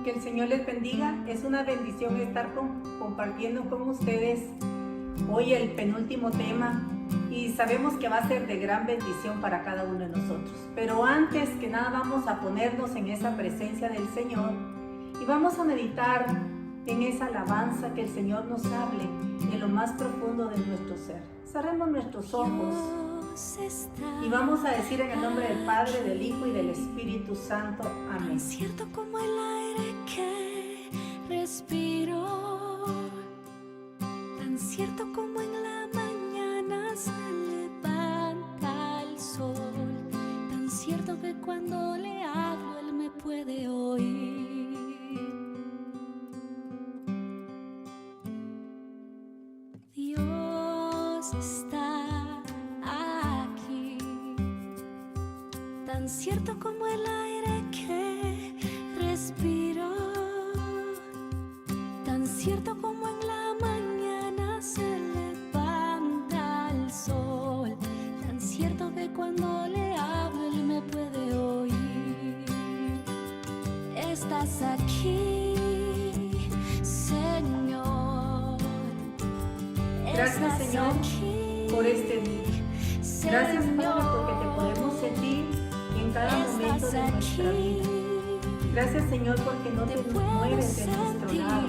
Que el Señor les bendiga. Es una bendición estar compartiendo con ustedes hoy el penúltimo tema y sabemos que va a ser de gran bendición para cada uno de nosotros. Pero antes que nada vamos a ponernos en esa presencia del Señor y vamos a meditar en esa alabanza que el Señor nos hable en lo más profundo de nuestro ser. Cerremos nuestros ojos y vamos a decir en el nombre del Padre, del Hijo y del Espíritu Santo. Amén. Cierto como el aire que respiro, tan cierto como en la mañana se levanta el sol, tan cierto que cuando le hablo él me puede oír. Dios está aquí, tan cierto como el aire que respiro, tan cierto como en la mañana se levanta el sol, tan cierto que cuando le hablo él me puede oír. Estás aquí, Señor. Gracias, Señor, por este día. Gracias, Padre, porque te podemos sentir en cada momento de nuestra vida. Gracias, Señor, porque no te mueves de nuestro lado.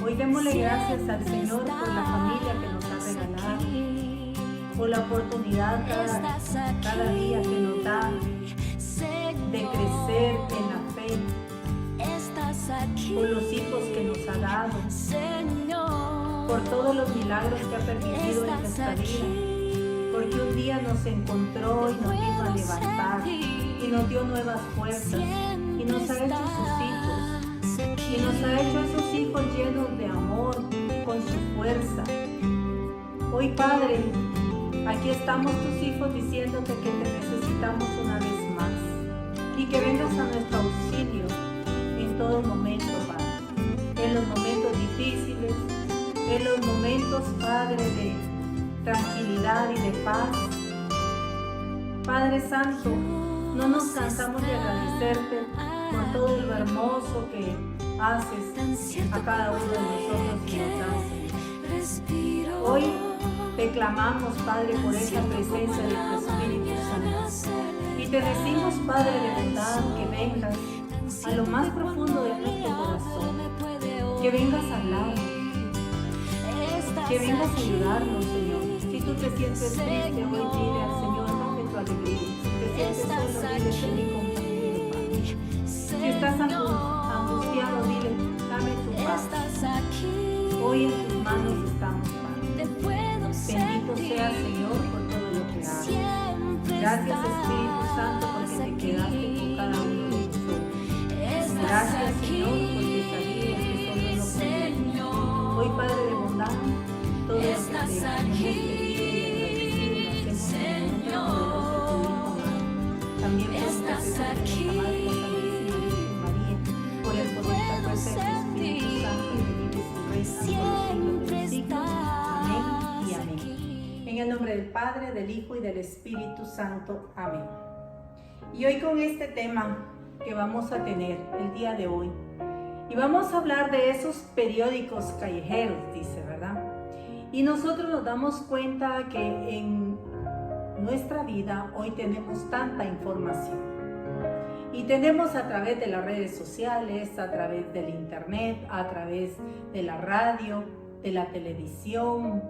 Hoy démosle gracias al Señor por la familia que nos ha regalado, por la oportunidad cada día que nos da de crecer en la fe, por los hijos que nos ha dado, por todos los milagros que ha permitido en nuestra vida, porque un día nos encontró y nos vino a levantar y nos dio nuevas fuerzas y nos ha hecho sus hijos y nos ha hecho esos hijos llenos de amor, con su fuerza. Hoy, Padre, aquí estamos tus hijos diciéndote que te necesitamos una vez más y que vengas a nuestro auxilio en todo momento, Padre, en los momentos difíciles, en los momentos, Padre, de tranquilidad y de paz. Padre Santo, no nos cansamos de agradecerte por todo lo hermoso que haces a cada uno de nosotros que nos das. Hoy te clamamos, Padre, por esa presencia de tu Espíritu Santo. Y te decimos, Padre de bondad, que vengas a lo más profundo de nuestro corazón, que vengas a hablarnos, que vengas a ayudarnos, Señor. Si tú te sientes triste, hoy dile al Señor, dame tu alegría. Si te sientes solo, dile, sé mi compañero, Padre. Si estás angustiado, dile, dame tu paz. Hoy en tus manos estamos, Padre. Bendito seas, Señor, por todo lo que haces. Gracias, Espíritu Santo, porque te quedaste con cada uno de nosotros. Gracias, Señor, porque sabías que solo no podemos. Hoy, Padre de bondad, todo lo que te hemos pedido y agradecido lo hacemos en el nombre poderoso de tu Hijo amado. También por nuestra Santísima Virgen María, por el poder de la fuerza de tu Espíritu Santo, que vives y reinas por los siglos de los siglos. Amén y amén. En el nombre del Padre, del Hijo y del Espíritu Santo. Amén. Y hoy con este tema que vamos a tener el día de hoy, y vamos a hablar de esos periódicos callejeros, dice, ¿verdad? Y nosotros nos damos cuenta que en nuestra vida hoy tenemos tanta información. Y tenemos a través de las redes sociales, a través del internet, a través de la radio, de la televisión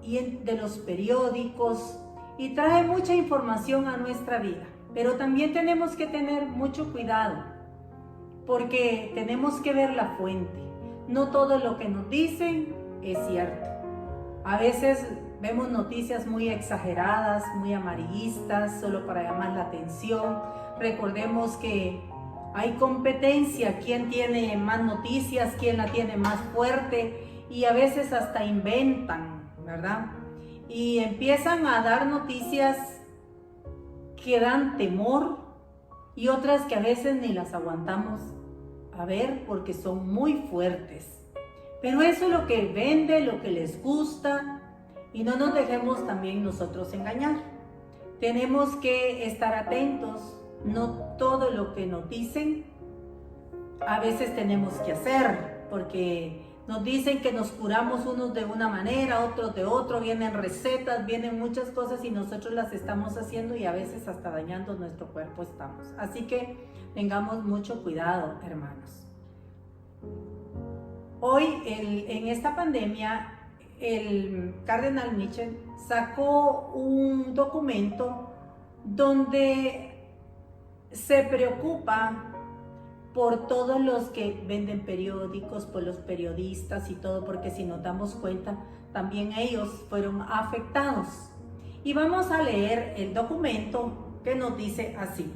y de los periódicos. Y trae mucha información a nuestra vida. Pero también tenemos que tener mucho cuidado, porque tenemos que ver la fuente. No todo lo que nos dicen es cierto. A veces vemos noticias muy exageradas, muy amarillistas, solo para llamar la atención. Recordemos que hay competencia, quién tiene más noticias, quién la tiene más fuerte, y a veces hasta inventan, ¿verdad? Y empiezan a dar noticias que dan temor y otras que a veces ni las aguantamos a ver porque son muy fuertes. Pero eso es lo que vende, lo que les gusta, y no nos dejemos también nosotros engañar. Tenemos que estar atentos, no todo lo que nos dicen a veces tenemos que hacer, porque nos dicen que nos curamos unos de una manera, otros de otro, vienen recetas, vienen muchas cosas y nosotros las estamos haciendo y a veces hasta dañando nuestro cuerpo estamos. Así que tengamos mucho cuidado, hermanos. Hoy, en esta pandemia, el cardenal Mitchell sacó un documento donde se preocupa por todos los que venden periódicos, por los periodistas y todo, porque si nos damos cuenta, también ellos fueron afectados. Y vamos a leer el documento que nos dice así: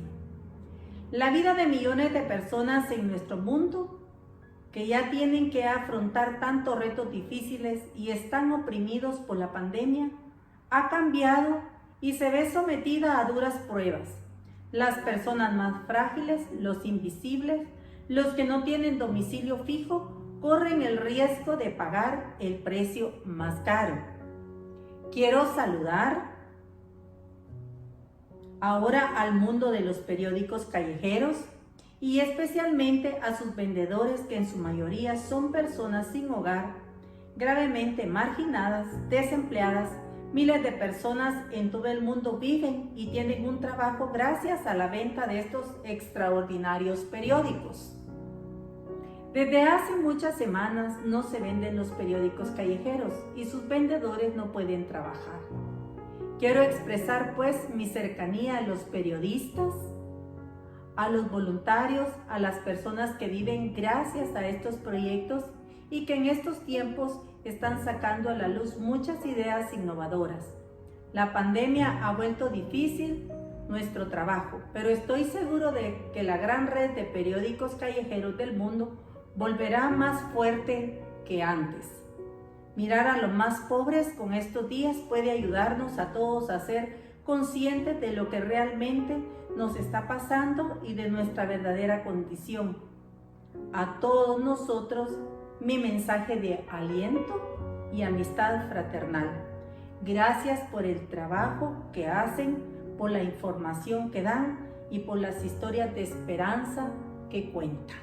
la vida de millones de personas en nuestro mundo que ya tienen que afrontar tantos retos difíciles y están oprimidos por la pandemia, ha cambiado y se ve sometida a duras pruebas. Las personas más frágiles, los invisibles, los que no tienen domicilio fijo, corren el riesgo de pagar el precio más caro. Quiero saludar ahora al mundo de los periódicos callejeros y especialmente a sus vendedores, que en su mayoría son personas sin hogar, gravemente marginadas, desempleadas. Miles de personas en todo el mundo viven y tienen un trabajo gracias a la venta de estos extraordinarios periódicos. Desde hace muchas semanas no se venden los periódicos callejeros y sus vendedores no pueden trabajar. Quiero expresar pues mi cercanía a los periodistas, a los voluntarios, a las personas que viven gracias a estos proyectos y que en estos tiempos están sacando a la luz muchas ideas innovadoras. La pandemia ha vuelto difícil nuestro trabajo, pero estoy seguro de que la gran red de periódicos callejeros del mundo volverá más fuerte que antes. Mirar a los más pobres con estos días puede ayudarnos a todos a ser conscientes de lo que realmente nos está pasando y de nuestra verdadera condición. A todos nosotros, mi mensaje de aliento y amistad fraternal. Gracias por el trabajo que hacen, por la información que dan y por las historias de esperanza que cuentan.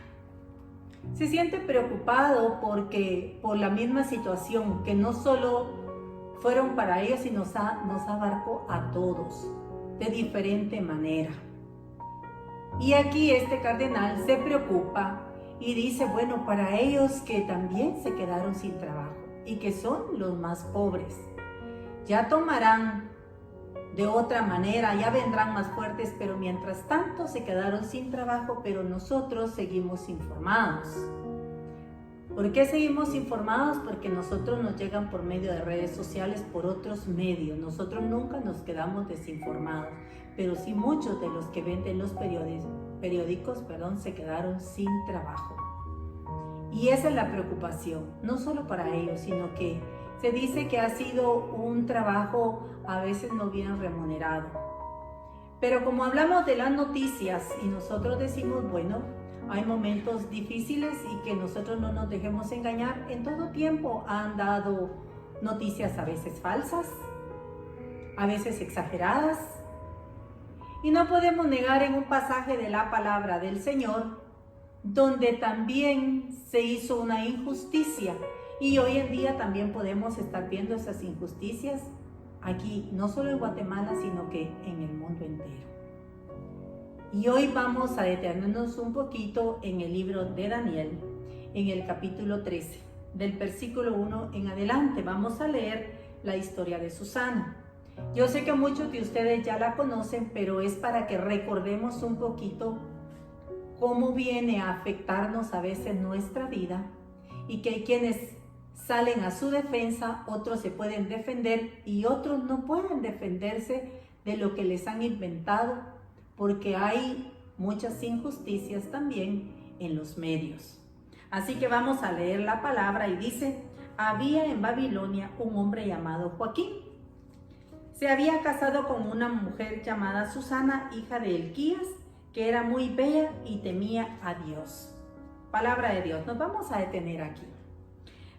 Se siente preocupado por la misma situación, que no solo fueron para ellos, sino nos abarcó a todos de diferente manera. Y aquí este cardenal se preocupa y dice, bueno, para ellos que también se quedaron sin trabajo y que son los más pobres, ya tomarán de otra manera, ya vendrán más fuertes, pero mientras tanto se quedaron sin trabajo, pero nosotros seguimos informados. ¿Por qué seguimos informados? Porque nosotros nos llegan por medio de redes sociales, por otros medios. Nosotros nunca nos quedamos desinformados, pero sí muchos de los que venden los periódicos, se quedaron sin trabajo. Y esa es la preocupación, no solo para ellos, sino que se dice que ha sido un trabajo a veces no bien remunerado. Pero como hablamos de las noticias y nosotros decimos, bueno, hay momentos difíciles y que nosotros no nos dejemos engañar, en todo tiempo han dado noticias a veces falsas, a veces exageradas. Y no podemos negar en un pasaje de la palabra del Señor, donde también se hizo una injusticia. Y hoy en día también podemos estar viendo esas injusticias aquí, no solo en Guatemala, sino que en el mundo entero. Y hoy vamos a detenernos un poquito en el libro de Daniel, en el capítulo 13, del versículo 1 en adelante. Vamos a leer la historia de Susana. Yo sé que muchos de ustedes ya la conocen, pero es para que recordemos un poquito cómo viene a afectarnos a veces nuestra vida y que hay quienes salen a su defensa, otros se pueden defender y otros no pueden defenderse de lo que les han inventado, porque hay muchas injusticias también en los medios. Así que vamos a leer la palabra y dice: había en Babilonia un hombre llamado Joaquín. Se había casado con una mujer llamada Susana, hija de Elquías, que era muy bella y temía a Dios. Palabra de Dios, nos vamos a detener aquí.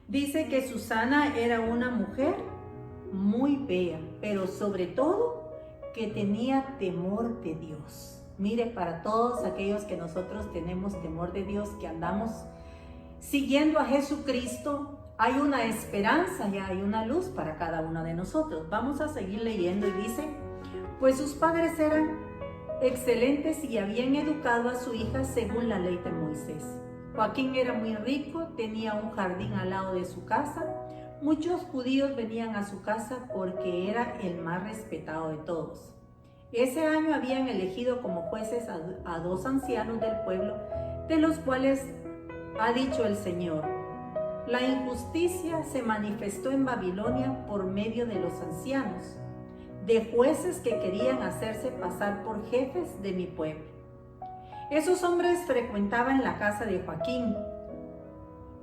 Dice que Susana era una mujer muy bella, pero sobre todo que tenía temor de Dios. Mire, para todos aquellos que nosotros tenemos temor de Dios, que andamos siguiendo a Jesucristo, hay una esperanza y hay una luz para cada uno de nosotros. Vamos a seguir leyendo y dice, pues sus padres eran excelentes y habían educado a su hija según la ley de Moisés. Joaquín era muy rico, tenía un jardín al lado de su casa. Muchos judíos venían a su casa porque era el más respetado de todos. Ese año habían elegido como jueces a 2 ancianos del pueblo, de los cuales ha dicho el Señor: la injusticia se manifestó en Babilonia por medio de los ancianos, de jueces que querían hacerse pasar por jefes de mi pueblo. Esos hombres frecuentaban la casa de Joaquín,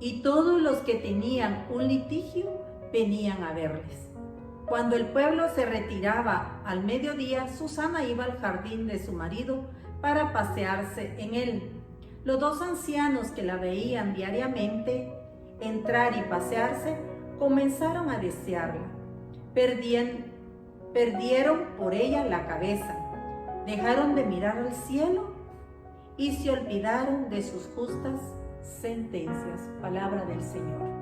y todos los que tenían un litigio venían a verles. Cuando el pueblo se retiraba al mediodía, Susana iba al jardín de su marido para pasearse en él. Los 2 ancianos que la veían diariamente entrar y pasearse comenzaron a desearla. Perdieron por ella la cabeza, dejaron de mirar al cielo y se olvidaron de sus justas sentencias. Palabra del Señor.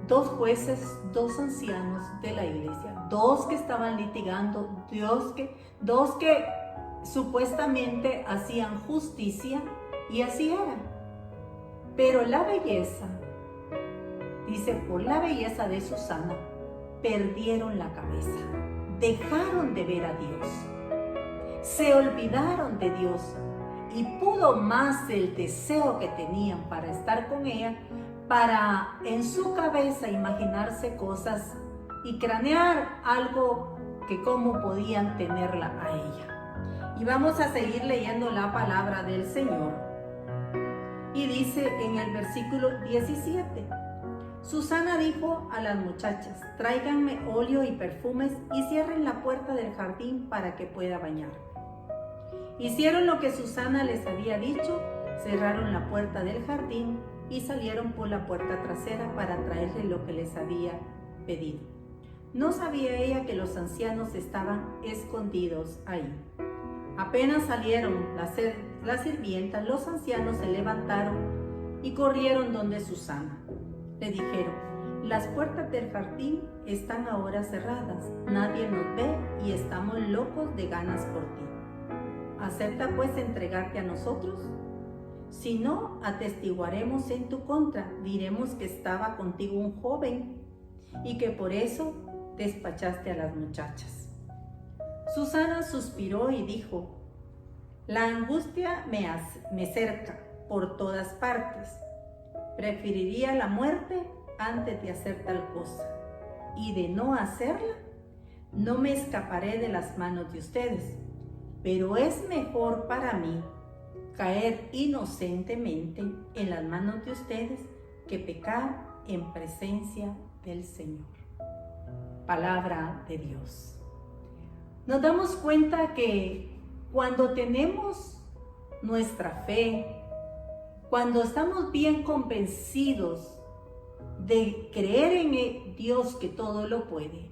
2 jueces, 2 ancianos de la iglesia, 2 que estaban litigando, 2 que supuestamente hacían justicia, y así era. Pero la belleza, dice, por la belleza de Susana, perdieron la cabeza, dejaron de ver a Dios, se olvidaron de Dios, y pudo más el deseo que tenían para estar con ella, para en su cabeza imaginarse cosas y cranear algo que cómo podían tenerla a ella. Y vamos a seguir leyendo la palabra del Señor. Y dice en el versículo 17, Susana dijo a las muchachas: tráiganme óleo y perfumes y cierren la puerta del jardín para que pueda bañarme. Hicieron lo que Susana les había dicho, cerraron la puerta del jardín y salieron por la puerta trasera para traerle lo que les había pedido. No sabía ella que los ancianos estaban escondidos ahí. Apenas salieron las sirvientas, los ancianos se levantaron y corrieron donde Susana. Le dijeron: las puertas del jardín están ahora cerradas, nadie nos ve y estamos locos de ganas por ti. ¿Acepta pues entregarte a nosotros? Si no, atestiguaremos en tu contra, diremos que estaba contigo un joven y que por eso despachaste a las muchachas. Susana suspiró y dijo: la angustia me cerca por todas partes. Preferiría la muerte antes de hacer tal cosa, y de no hacerla, no me escaparé de las manos de ustedes. Pero es mejor para mí caer inocentemente en las manos de ustedes que pecar en presencia del Señor. Palabra de Dios. Nos damos cuenta que cuando tenemos nuestra fe, cuando estamos bien convencidos de creer en Dios que todo lo puede,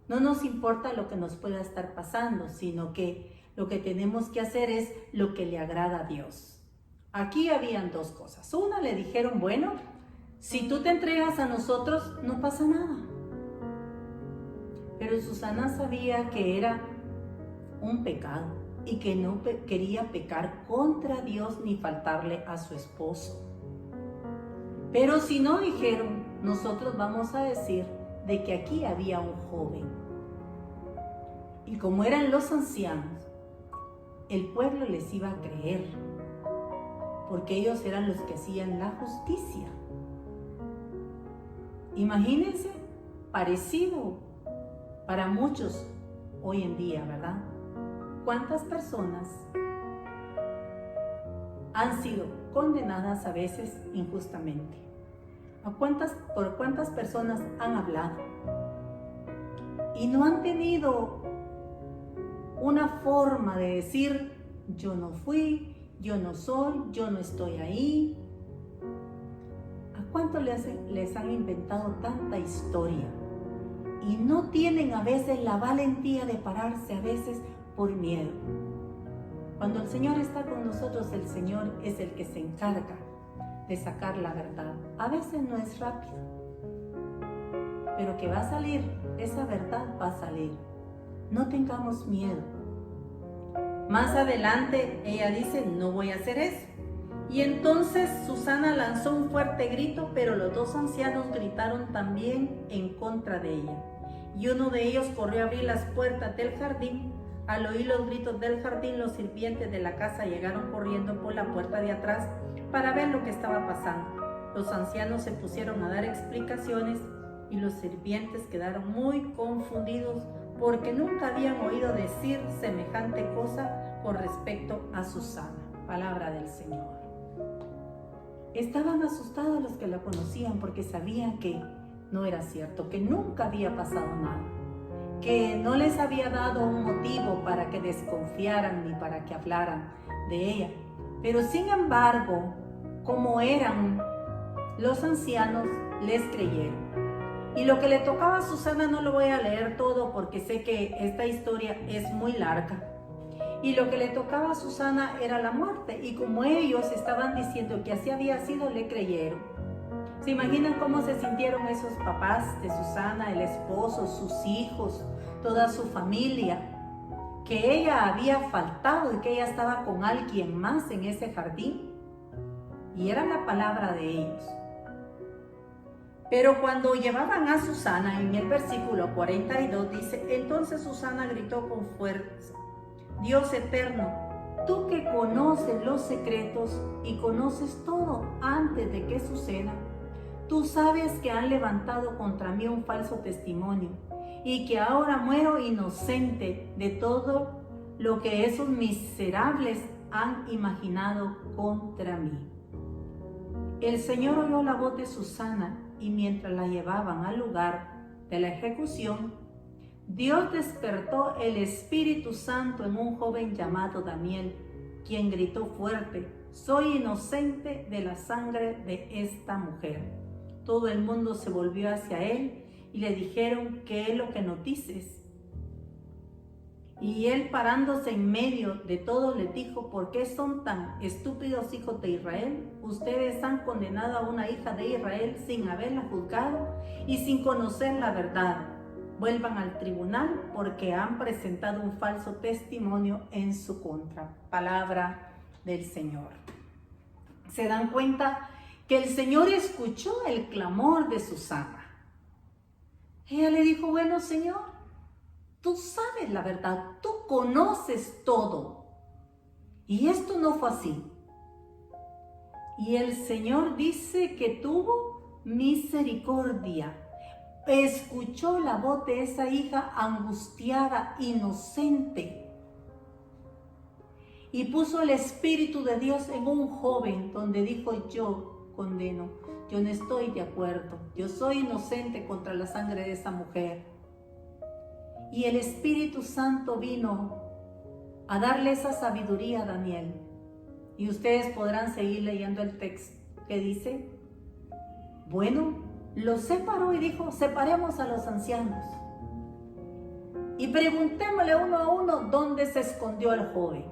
no nos importa lo que nos pueda estar pasando, sino que lo que tenemos que hacer es lo que le agrada a Dios. Aquí habían 2 cosas. Una, le dijeron: bueno, si tú te entregas a nosotros, no pasa nada. Pero Susana sabía que era un pecado y que no quería pecar contra Dios ni faltarle a su esposo. Pero si no, dijeron: nosotros vamos a decir de que aquí había un joven. Y como eran los ancianos, el pueblo les iba a creer, porque ellos eran los que hacían la justicia. Imagínense, parecido para muchos hoy en día, ¿verdad? ¿Cuántas personas han sido condenadas a veces injustamente? ¿Por cuántas personas han hablado? Y no han tenido una forma de decir: yo no fui, yo no soy, yo no estoy ahí. ¿A cuántos les han inventado tanta historia? Y no tienen a veces la valentía de pararse a veces por miedo. Cuando el Señor está con nosotros, el Señor es el que se encarga de sacar la verdad. A veces no es rápido, pero que va a salir, esa verdad va a salir. No tengamos miedo. Más adelante ella dice, no voy a hacer eso. Y entonces Susana lanzó un fuerte grito, pero los dos ancianos gritaron también en contra de ella. Y uno de ellos corrió a abrir las puertas del jardín. Al oír los gritos del jardín, los sirvientes de la casa llegaron corriendo por la puerta de atrás para ver lo que estaba pasando. Los ancianos se pusieron a dar explicaciones y los sirvientes quedaron muy confundidos porque nunca habían oído decir semejante cosa con respecto a Susana. Palabra del Señor. Estaban asustados los que la conocían porque sabían que no era cierto, que nunca había pasado nada, que no les había dado un motivo para que desconfiaran ni para que hablaran de ella. Pero sin embargo, como eran los ancianos, les creyeron. Y lo que le tocaba a Susana no lo voy a leer todo porque sé que esta historia es muy larga. Y lo que le tocaba a Susana era la muerte. Y como ellos estaban diciendo que así había sido, le creyeron. ¿Se imaginan cómo se sintieron esos papás de Susana, el esposo, sus hijos, toda su familia? Que ella había faltado y que ella estaba con alguien más en ese jardín. Y era la palabra de ellos. Pero cuando llevaban a Susana, en el versículo 42 dice, entonces Susana gritó con fuerza, Dios eterno, tú que conoces los secretos y conoces todo antes de que suceda, tú sabes que han levantado contra mí un falso testimonio y que ahora muero inocente de todo lo que esos miserables han imaginado contra mí. El Señor oyó la voz de Susana y mientras la llevaban al lugar de la ejecución, Dios despertó el Espíritu Santo en un joven llamado Daniel, quien gritó fuerte, soy inocente de la sangre de esta mujer. Todo el mundo se volvió hacia él y le dijeron, ¿qué es lo que nos dices? Y él, parándose en medio de todo, les dijo, ¿por qué son tan estúpidos, hijos de Israel? Ustedes han condenado a una hija de Israel sin haberla juzgado y sin conocer la verdad. Vuelvan al tribunal porque han presentado un falso testimonio en su contra. Palabra del Señor. ¿Se dan cuenta que el Señor escuchó el clamor de Susana? Ella le dijo, bueno, Señor, tú sabes la verdad, tú conoces todo. Y esto no fue así. Y el Señor dice que tuvo misericordia. Escuchó la voz de esa hija angustiada, inocente. Y puso el Espíritu de Dios en un joven donde dijo, yo condeno, yo no estoy de acuerdo, yo soy inocente contra la sangre de esa mujer. Y el Espíritu Santo vino a darle esa sabiduría a Daniel. Y ustedes podrán seguir leyendo el texto que dice, bueno, los separó y dijo, separemos a los ancianos. Y preguntémosle uno a uno dónde se escondió el joven.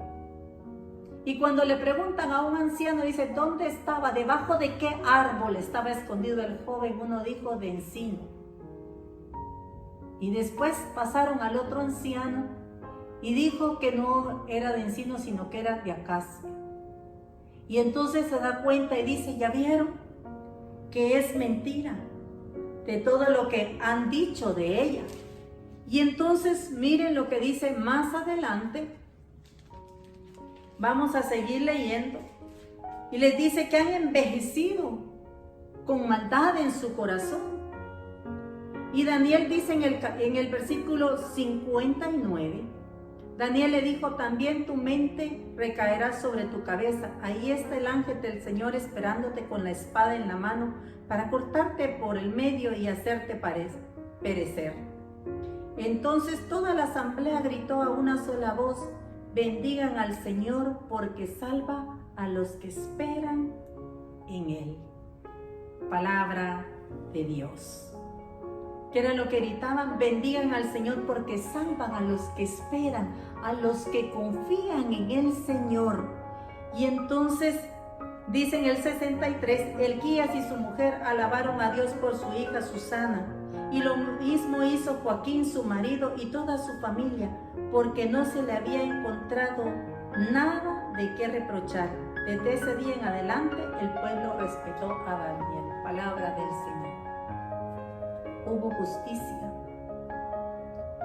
Y cuando le preguntan a un anciano, dice, ¿dónde estaba? ¿Debajo de qué árbol estaba escondido el joven? Uno dijo, de encino. Y después pasaron al otro anciano y dijo que no era de encino, sino que era de acacia. Y entonces se da cuenta y dice, ¿ya vieron? Que es mentira de todo lo que han dicho de ella. Y entonces miren lo que dice más adelante. Vamos a seguir leyendo. Y les dice que han envejecido con maldad en su corazón. Y Daniel dice en el versículo 59, Daniel le dijo, también tu mente recaerá sobre tu cabeza. Ahí está el ángel del Señor esperándote con la espada en la mano para cortarte por el medio y hacerte perecer. Entonces toda la asamblea gritó a una sola voz, bendigan al Señor porque salva a los que esperan en Él. Palabra de Dios. ¿Qué era lo que gritaban? Bendigan al Señor porque salvan a los que esperan, a los que confían en el Señor. Y entonces dice en el 63, Elías y su mujer alabaron a Dios por su hija Susana. Y lo mismo hizo Joaquín, su marido, y toda su familia, porque no se le había encontrado nada de qué reprochar. Desde ese día en adelante, el pueblo respetó a Daniel. Palabra del Señor. Hubo justicia,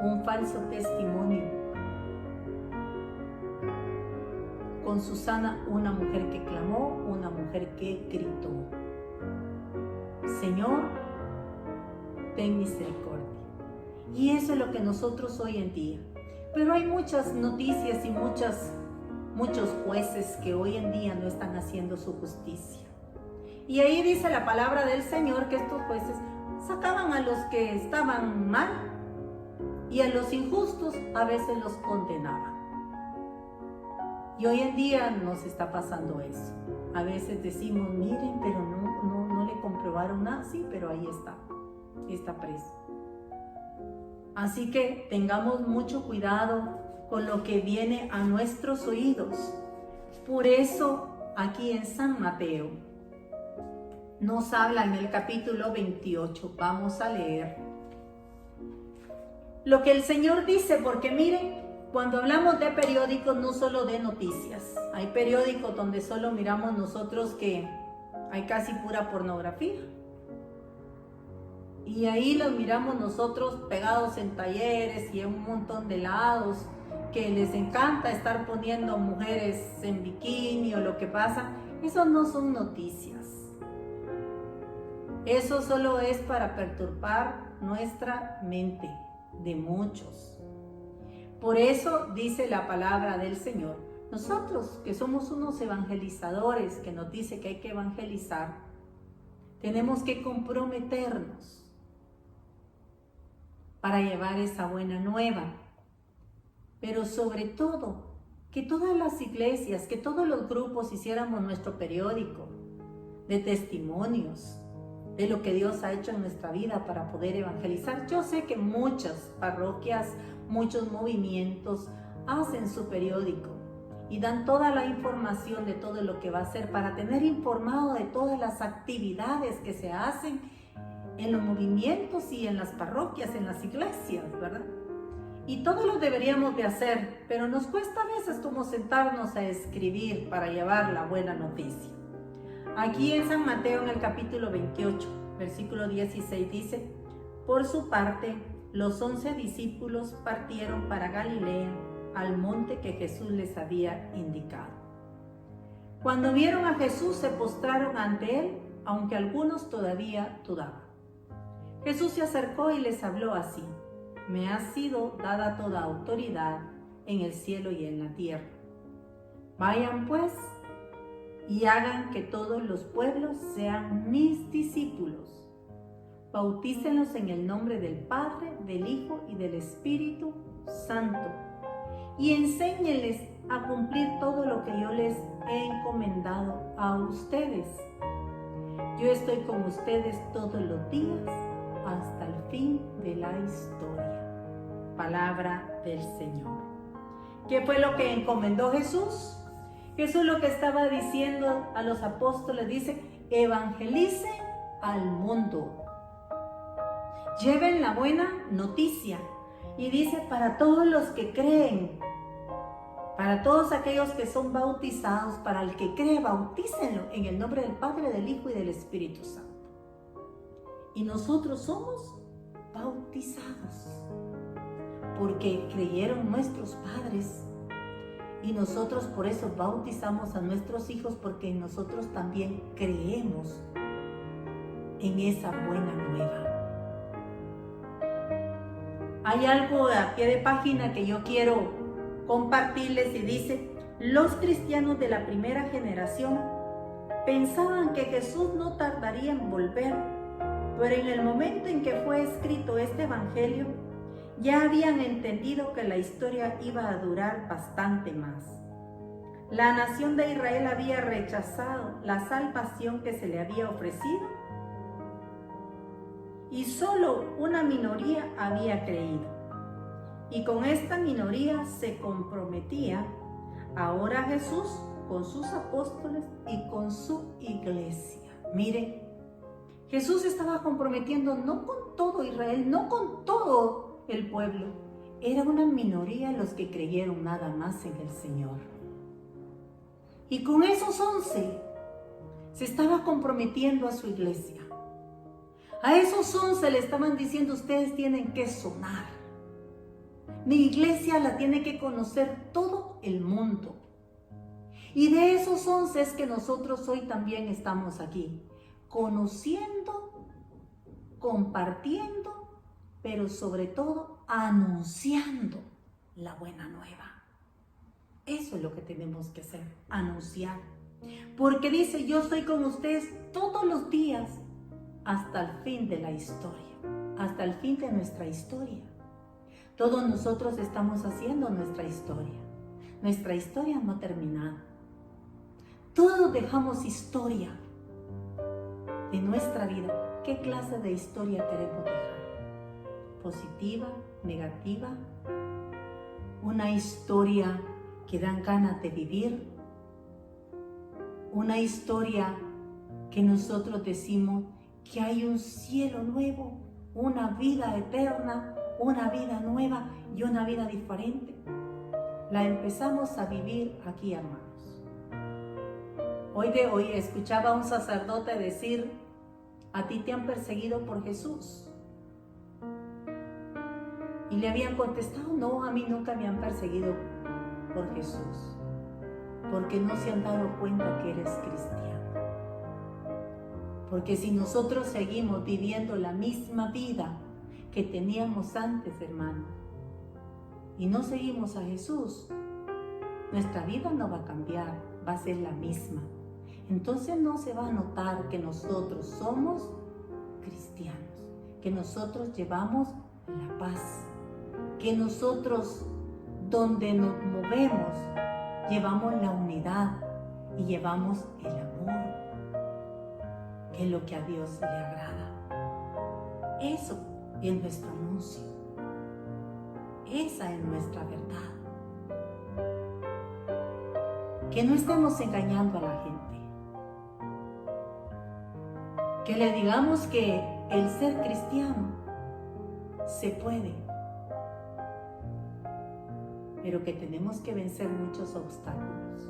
un falso testimonio. Con Susana, una mujer que clamó, una mujer que gritó: Señor, ten misericordia. Y eso es lo que nosotros hoy en día. Pero hay muchas noticias y muchos jueces que hoy en día no están haciendo su justicia. Y ahí dice la palabra del Señor que estos jueces sacaban a los que estaban mal y a los injustos a veces los condenaban. Y hoy en día nos está pasando eso. A veces decimos, miren, pero no le comprobaron nada. Sí, pero ahí está preso. Así que tengamos mucho cuidado con lo que viene a nuestros oídos. Por eso, aquí en San Mateo, nos habla en el capítulo 28. Vamos a leer lo que el Señor dice, porque miren, cuando hablamos de periódicos, no solo de noticias. Hay periódicos donde solo miramos nosotros que hay casi pura pornografía. Y ahí los miramos nosotros pegados en talleres y en un montón de lados, que les encanta estar poniendo mujeres en bikini o lo que pasa. Eso no son noticias. Eso solo es para perturbar nuestra mente de muchos. Por eso dice la palabra del Señor. Nosotros que somos unos evangelizadores, que nos dice que hay que evangelizar, tenemos que comprometernos para llevar esa buena nueva. Pero sobre todo, que todas las iglesias, que todos los grupos hiciéramos nuestro periódico de testimonios de lo que Dios ha hecho en nuestra vida para poder evangelizar. Yo sé que muchas parroquias, muchos movimientos hacen su periódico y dan toda la información de todo lo que va a hacer para tener informado de todas las actividades que se hacen en los movimientos y en las parroquias, en las iglesias, ¿verdad? Y todos lo deberíamos de hacer, pero nos cuesta a veces como sentarnos a escribir para llevar la buena noticia. Aquí en San Mateo, en el capítulo 28, versículo 16, dice: por su parte, los 11 discípulos partieron para Galilea, al monte que Jesús les había indicado. Cuando vieron a Jesús, se postraron ante él, aunque algunos todavía dudaban. Jesús se acercó y les habló así: me ha sido dada toda autoridad en el cielo y en la tierra. Vayan pues y hagan que todos los pueblos sean mis discípulos. Bautícenlos en el nombre del Padre, del Hijo y del Espíritu Santo, y enséñenles a cumplir todo lo que yo les he encomendado a ustedes. Yo estoy con ustedes todos los días hasta el fin de la historia. Palabra del Señor. ¿Qué fue lo que encomendó Jesús? Jesús lo que estaba diciendo a los apóstoles, dice: evangelicen al mundo. Lleven la buena noticia. Y dice: para todos los que creen, para todos aquellos que son bautizados, para el que cree, bautícenlo en el nombre del Padre, del Hijo y del Espíritu Santo. Y nosotros somos bautizados porque creyeron nuestros padres. Y nosotros por eso bautizamos a nuestros hijos, porque nosotros también creemos en esa buena nueva. Hay algo a pie de página que yo quiero compartirles y dice: los cristianos de la primera generación pensaban que Jesús no tardaría en volver, pero en el momento en que fue escrito este evangelio, ya habían entendido que la historia iba a durar bastante más. La nación de Israel había rechazado la salvación que se le había ofrecido y solo una minoría había creído. Y con esta minoría se comprometía ahora Jesús con sus apóstoles y con su iglesia. Miren, Jesús estaba comprometiendo no con todo Israel, no con todo el pueblo. Era una minoría los que creyeron nada más en el Señor. Y con esos 11 se estaba comprometiendo a su iglesia. A esos 11 le estaban diciendo: ustedes tienen que sonar. Mi iglesia la tiene que conocer todo el mundo. Y de esos 11 es que nosotros hoy también estamos aquí, conociendo, compartiendo, pero sobre todo anunciando la buena nueva. Eso es lo que tenemos que hacer, anunciar. Porque dice: yo estoy con ustedes todos los días hasta el fin de la historia, hasta el fin de nuestra historia. Todos nosotros estamos haciendo nuestra historia. Nuestra historia no ha terminado. Todos dejamos historia de nuestra vida. ¿Qué clase de historia queremos dejar? ¿Positiva? ¿Negativa? ¿Una historia que dan ganas de vivir? ¿Una historia que nosotros decimos que hay un cielo nuevo, una vida eterna, una vida nueva y una vida diferente? La empezamos a vivir aquí, hermanos. Hoy escuchaba a un sacerdote decir: a ti te han perseguido por Jesús. Y le habían contestado: no, a mí nunca me han perseguido por Jesús, porque no se han dado cuenta que eres cristiano. Porque si nosotros seguimos viviendo la misma vida que teníamos antes, hermano, y no seguimos a Jesús, nuestra vida no va a cambiar, va a ser la misma. Entonces no se va a notar que nosotros somos cristianos, que nosotros llevamos la paz, que nosotros donde nos movemos llevamos la unidad y llevamos el amor, que es lo que a Dios le agrada. Eso es nuestro anuncio. Esa es nuestra verdad. Que no estemos engañando a la gente. Que le digamos que el ser cristiano se puede, pero que tenemos que vencer muchos obstáculos.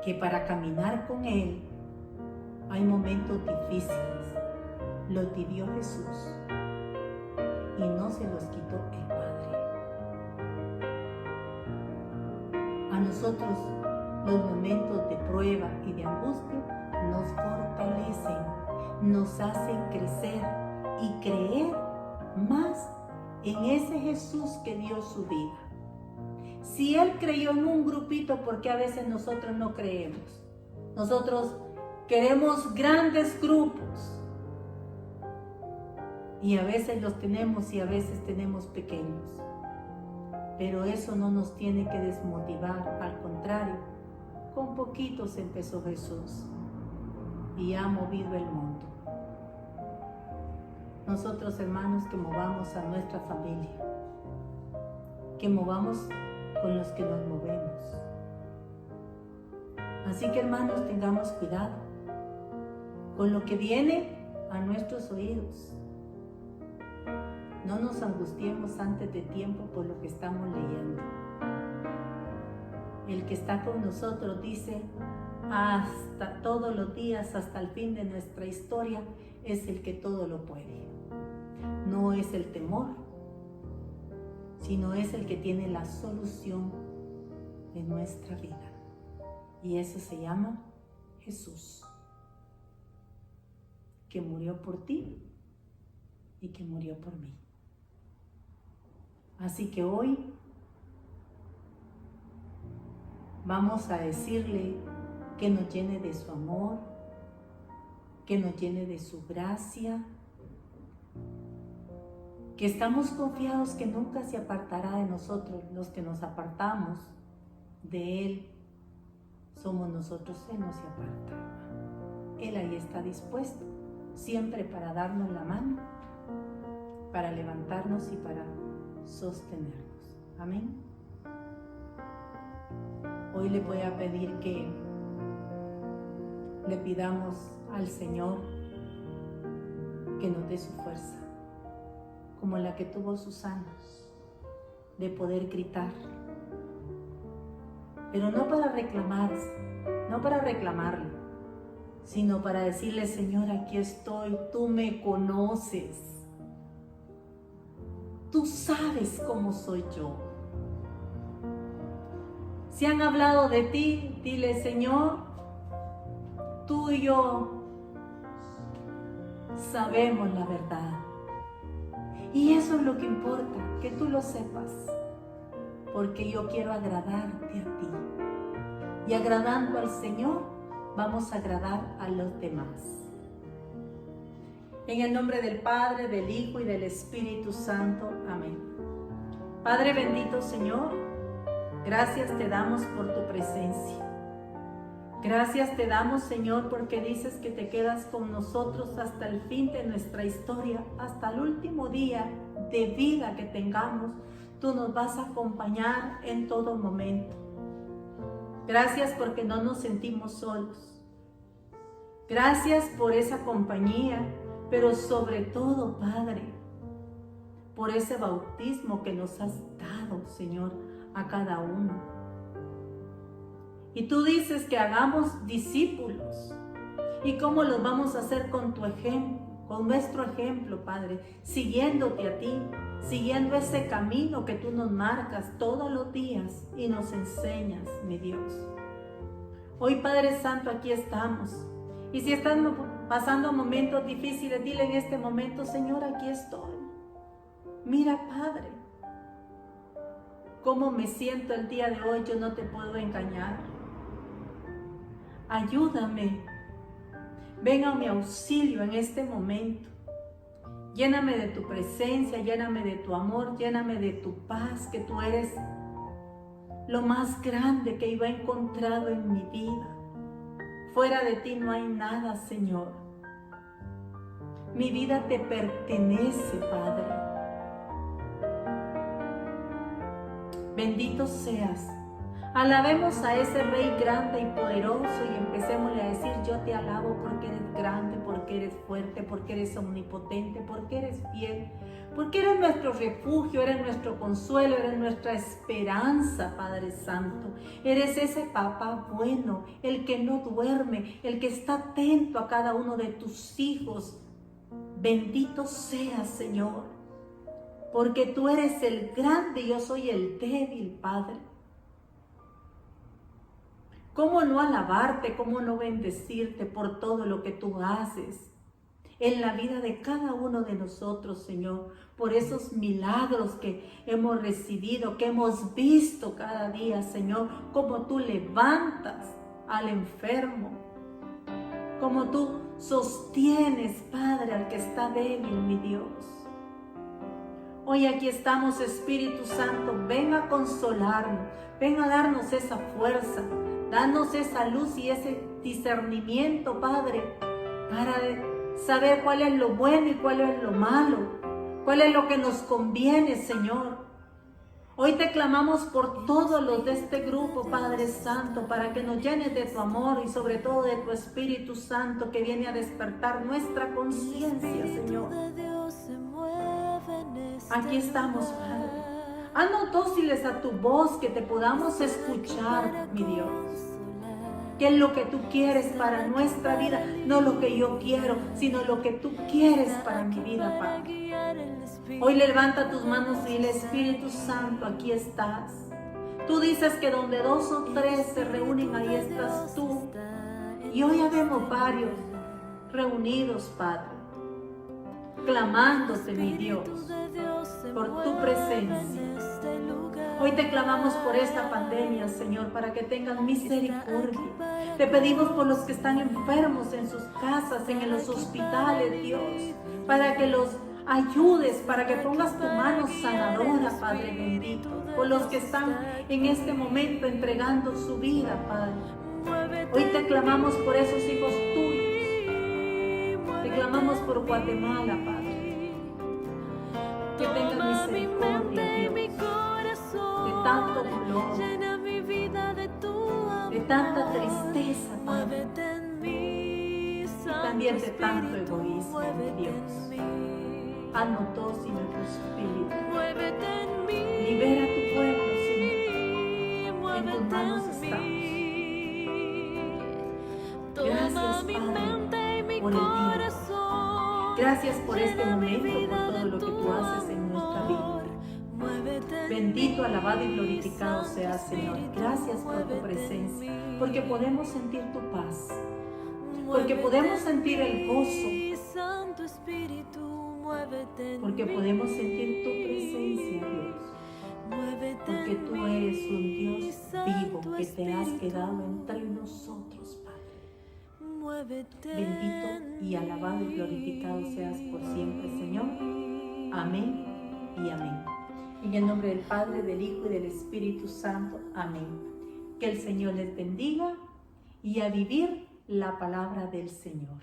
Que para caminar con Él hay momentos difíciles. Los vivió Jesús y no se los quitó el Padre. A nosotros los momentos de prueba y de angustia nos fortalecen, nos hacen crecer y creer más en ese Jesús que dio su vida. Si Él creyó en un grupito, ¿por qué a veces nosotros no creemos? Nosotros queremos grandes grupos y a veces los tenemos y a veces tenemos pequeños. Pero eso no nos tiene que desmotivar, al contrario, con poquitos empezó Jesús y ha movido el mundo. Nosotros, hermanos, que movamos a nuestra familia, que movamos con los que nos movemos. Así que, hermanos, tengamos cuidado con lo que viene a nuestros oídos. No nos angustiemos antes de tiempo por lo que estamos leyendo. El que está con nosotros dice: hasta todos los días, hasta el fin de nuestra historia, es el que todo lo puede. No es el temor, sino es el que tiene la solución de nuestra vida. Y eso se llama Jesús, que murió por ti y que murió por mí. Así que hoy vamos a decirle que nos llene de su amor, que nos llene de su gracia, que estamos confiados que nunca se apartará de nosotros. Los que nos apartamos de Él somos nosotros. Él no se aparta. Él ahí está dispuesto siempre para darnos la mano, para levantarnos y para sostenernos. Amén. Hoy le voy a pedir que le pidamos al Señor que nos dé su fuerza, como la que tuvo Susana, de poder gritar, pero no para reclamarle, sino para decirle: Señor, aquí estoy, tú me conoces, tú sabes cómo soy yo. Si han hablado de ti, dile: Señor, tú y yo sabemos la verdad. Y eso es lo que importa, que tú lo sepas, porque yo quiero agradarte a ti. Y agradando al Señor, vamos a agradar a los demás. En el nombre del Padre, del Hijo y del Espíritu Santo. Amén. Padre bendito, Señor, gracias te damos por tu presencia. Gracias te damos, Señor, porque dices que te quedas con nosotros hasta el fin de nuestra historia, hasta el último día de vida que tengamos. Tú nos vas a acompañar en todo momento. Gracias porque no nos sentimos solos. Gracias por esa compañía, pero sobre todo, Padre, por ese bautismo que nos has dado, Señor, a cada uno. Y tú dices que hagamos discípulos. ¿Y cómo los vamos a hacer? Con tu ejemplo, con nuestro ejemplo, Padre, siguiéndote a ti, siguiendo ese camino que tú nos marcas todos los días y nos enseñas, mi Dios. Hoy, Padre Santo, aquí estamos. Y si están pasando momentos difíciles, dile en este momento: Señor, aquí estoy. Mira, Padre, cómo me siento el día de hoy, yo no te puedo engañar. Ayúdame, ven a mi auxilio en este momento. Lléname de tu presencia, lléname de tu amor, lléname de tu paz, que tú eres lo más grande que yo he encontrado en mi vida. Fuera de ti no hay nada, Señor. Mi vida te pertenece, Padre. Bendito seas. Alabemos a ese Rey grande y poderoso y empecémosle a decir: yo te alabo porque eres grande, porque eres fuerte, porque eres omnipotente, porque eres fiel, porque eres nuestro refugio, eres nuestro consuelo, eres nuestra esperanza, Padre Santo. Eres ese papá bueno, el que no duerme, el que está atento a cada uno de tus hijos. Bendito seas, Señor, porque tú eres el grande y yo soy el débil, Padre. ¿Cómo no alabarte, cómo no bendecirte por todo lo que tú haces en la vida de cada uno de nosotros, Señor? Por esos milagros que hemos recibido, que hemos visto cada día, Señor. Cómo tú levantas al enfermo, cómo tú sostienes, Padre, al que está débil, mi Dios. Hoy aquí estamos, Espíritu Santo, ven a consolarnos, ven a darnos esa fuerza. Danos esa luz y ese discernimiento, Padre, para saber cuál es lo bueno y cuál es lo malo, cuál es lo que nos conviene, Señor. Hoy te clamamos por todos los de este grupo, Padre Santo, para que nos llenes de tu amor y sobre todo de tu Espíritu Santo que viene a despertar nuestra conciencia, Señor. Aquí estamos, Padre. Haznos dóciles a tu voz, que te podamos escuchar, mi Dios. ¿Qué es lo que tú quieres para nuestra vida? No lo que yo quiero, sino lo que tú quieres para mi vida, Padre. Hoy levanta tus manos y dile: Espíritu Santo, aquí estás. Tú dices que donde 2 o 3 se reúnen, ahí estás tú. Y hoy habemos varios reunidos, Padre, clamándote, mi Dios, por tu presencia. Hoy te clamamos por esta pandemia, Señor, para que tengas misericordia. Te pedimos por los que están enfermos en sus casas, en los hospitales, Dios, para que los ayudes, para que pongas tu mano sanadora, Padre bendito, por los que están en este momento entregando su vida, Padre. Hoy te clamamos por esos hijos tuyos. Te clamamos por Guatemala, Padre. Que tengas misericordia, Dios, de tanto dolor, llena mi vida de tu amor, de tanta tristeza, Padre, muévete en mí, también de tanto Espíritu, egoísmo, muévete Dios. en mí. Haznos todos y nuestro espíritu. Muévete en mí, Libera a tu pueblo, Señor. muévete En tus manos en estamos. mí. Gracias, Toma mi Padre, mente y mi por el día. corazón. Gracias por este Llena mi momento, vida por todo de lo que tu tú haces en nuestra vida. amor. Muévete en Bendito, mí, alabado y glorificado Santo seas, Señor. Espíritu, Gracias por tu muévete en presencia, mí. porque podemos sentir tu paz, porque Muévete podemos en sentir el mí, gozo, Santo Espíritu, muévete en porque mí. podemos sentir tu presencia, Dios. Muévete Porque en tú mí, eres un Dios vivo Santo que te has Espíritu. quedado entre nosotros, Padre. Muévete Bendito y en alabado y glorificado seas por siempre, Señor. Amén y amén. En el nombre del Padre, del Hijo y del Espíritu Santo. Amén. Que el Señor les bendiga y a vivir la palabra del Señor.